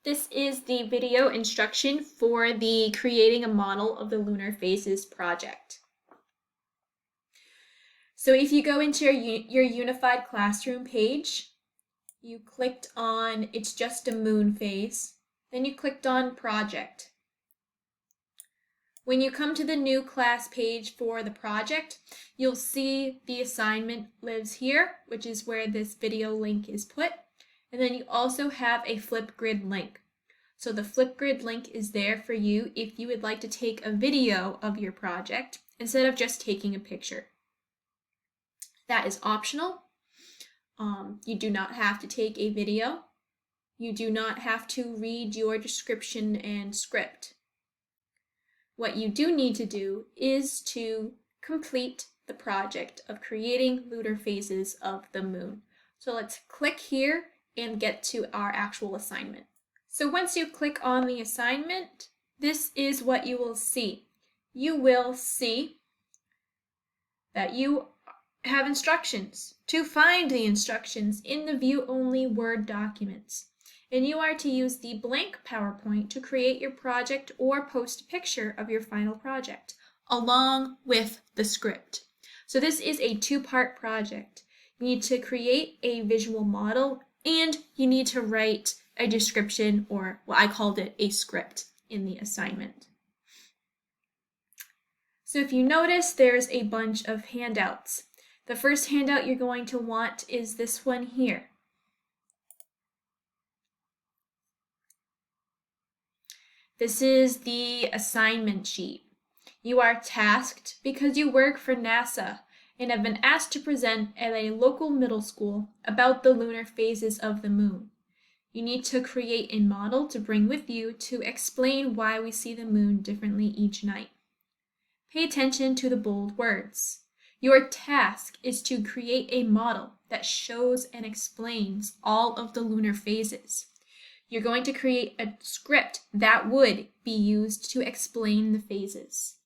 This is the video instruction for the creating a model of the lunar phases project. So if you go into your unified classroom page, you clicked on It's Just a Moon phase, then you clicked on Project. When you come to the new class page for the project, you'll see the assignment lives here, which is where this video link is put. And then you also have a Flipgrid link. So the Flipgrid link is there for you if you would like to take a video of your project instead of just taking a picture. That is optional. You do not have to take a video. You do not have to read your description and script. What you do need to do is to complete the project of creating lunar phases of the moon. So let's click here and get to our actual assignment. So once you click on the assignment, this is what you will see. You will see that you have instructions to find the instructions in the view-only Word documents. And you are to use the blank PowerPoint to create your project or post a picture of your final project, along with the script. So this is a two-part project. You need to create a visual model and you need to write a description, or what I called it, a script in the assignment. So if you notice, there's a bunch of handouts. The first handout you're going to want is this one here. This is the assignment sheet. You are tasked because you work for NASA and have been asked to present at a local middle school about the lunar phases of the moon. You need to create a model to bring with you to explain why we see the moon differently each night. Pay attention to the bold words. Your task is to create a model that shows and explains all of the lunar phases. You're going to create a script that would be used to explain the phases.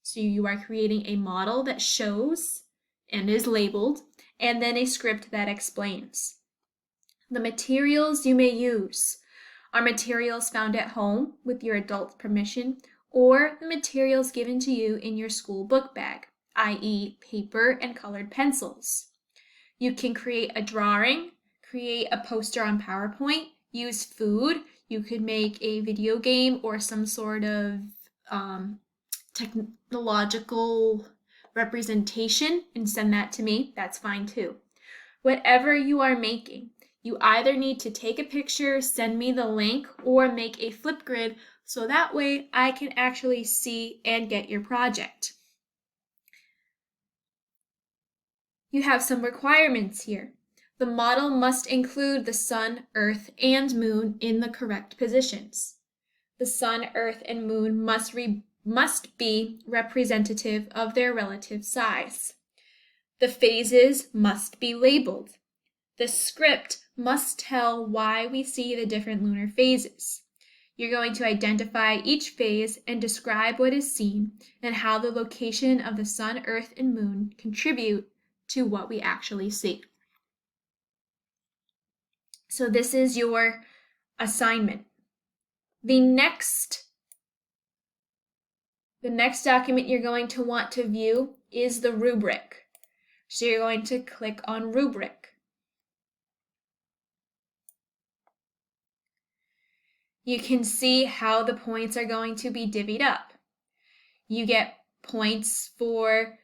So you are creating a model that shows and is labeled, and then a script that explains. The materials you may use are materials found at home with your adult permission, or the materials given to you in your school book bag, i.e. paper and colored pencils. You can create a drawing, create a poster on PowerPoint, use food. You could make a video game or some sort of technological representation and send that to me. That's fine too. Whatever you are making, you either need to take a picture, send me the link, or make a Flipgrid so that way I can actually see and get your project. You have some requirements here. The model must include the sun, earth, and moon in the correct positions. The sun, earth, and moon must be representative of their relative size. The phases must be labeled. The script must tell why we see the different lunar phases. You're going to identify each phase and describe what is seen and how the location of the sun, earth, and moon contribute to what we actually see. So this is your assignment. The next document you're going to want to view is the rubric. So you're going to click on Rubric. You can see how the points are going to be divvied up. You get points for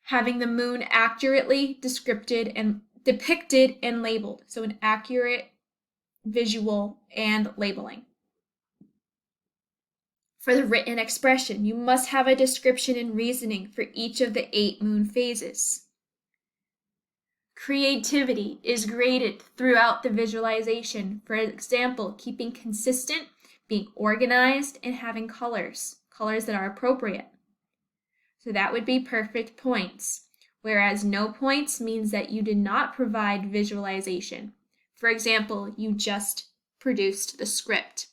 having the moon accurately depicted and labeled. So an accurate visual and labeling. For the written expression, you must have a description and reasoning for each of the 8 moon phases. Creativity is graded throughout the visualization. For example, keeping consistent, being organized, and having colors that are appropriate. So that would be perfect points, whereas no points means that you did not provide visualization. For example, you just produced the script.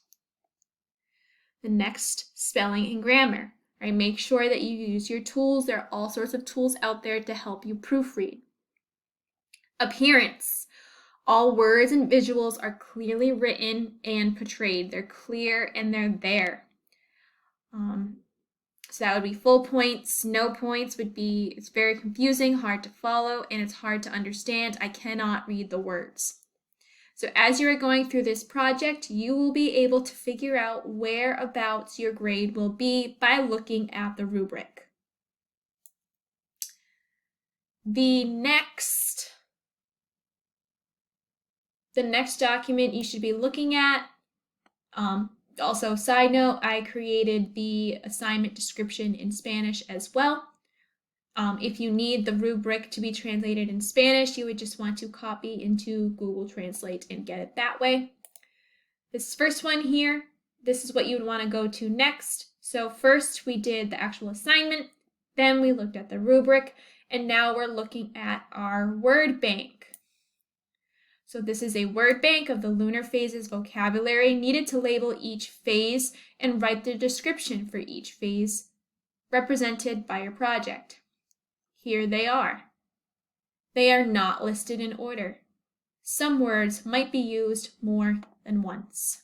The next, spelling and grammar. Right? Make sure that you use your tools. There are all sorts of tools out there to help you proofread. Appearance. All words and visuals are clearly written and portrayed. They're clear and they're there. So that would be full points. No points would be, it's very confusing, hard to follow, and it's hard to understand. I cannot read the words. So as you are going through this project, you will be able to figure out whereabouts your grade will be by looking at the rubric. The next document you should be looking at, also, side note, I created the assignment description in Spanish as well. If you need the rubric to be translated in Spanish, you would just want to copy into Google Translate and get it that way. This first one here, this is what you would want to go to next. So first we did the actual assignment, then we looked at the rubric, and now we're looking at our word bank. So this is a word bank of the lunar phases vocabulary needed to label each phase and write the description for each phase represented by your project. Here they are. They are not listed in order. Some words might be used more than once.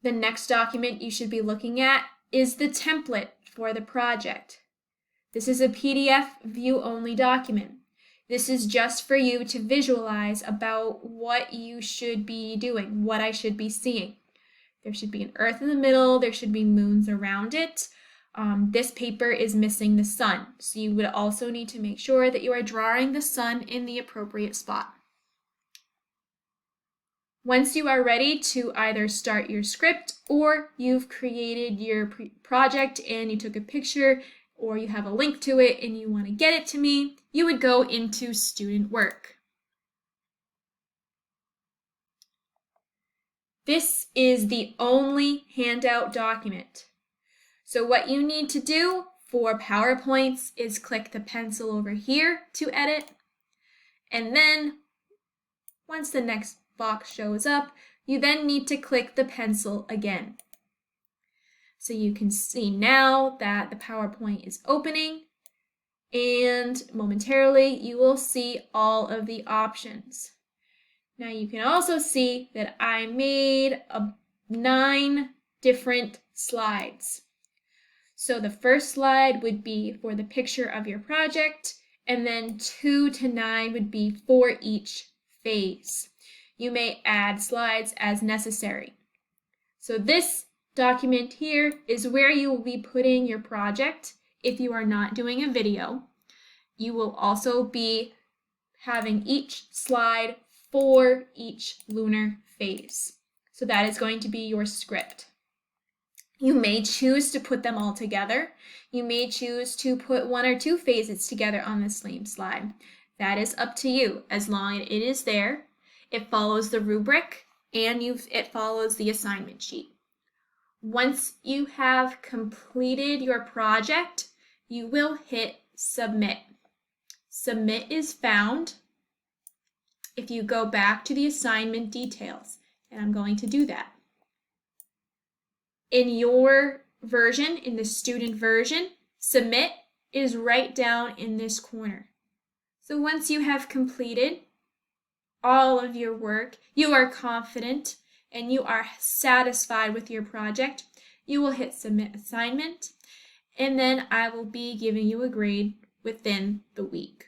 The next document you should be looking at is the template for the project. This is a PDF view-only document. This is just for you to visualize about what you should be doing, what I should be seeing. There should be an earth in the middle, there should be moons around it. This paper is missing the sun, so you would also need to make sure that you are drawing the sun in the appropriate spot. Once you are ready to either start your script or you've created your project and you took a picture or you have a link to it and you want to get it to me, you would go into student work. This is the only handout document. So what you need to do for PowerPoints is click the pencil over here to edit. And then once the next box shows up, you then need to click the pencil again. So you can see now that the PowerPoint is opening, and momentarily you will see all of the options. Now you can also see that I made 9 different slides. So the first slide would be for the picture of your project, and then 2 to 9 would be for each phase. You may add slides as necessary. So this document here is where you will be putting your project if you are not doing a video. You will also be having each slide for each lunar phase. So that is going to be your script. You may choose to put them all together. You may choose to put 1 or 2 phases together on the same slide. That is up to you, as long as it is there. It follows the rubric and it follows the assignment sheet. Once you have completed your project, you will hit submit. Submit is found if you go back to the assignment details, and I'm going to do that. In your version, in the student version, submit is right down in this corner. So once you have completed all of your work, you are confident and you are satisfied with your project, you will hit submit assignment, and then I will be giving you a grade within the week.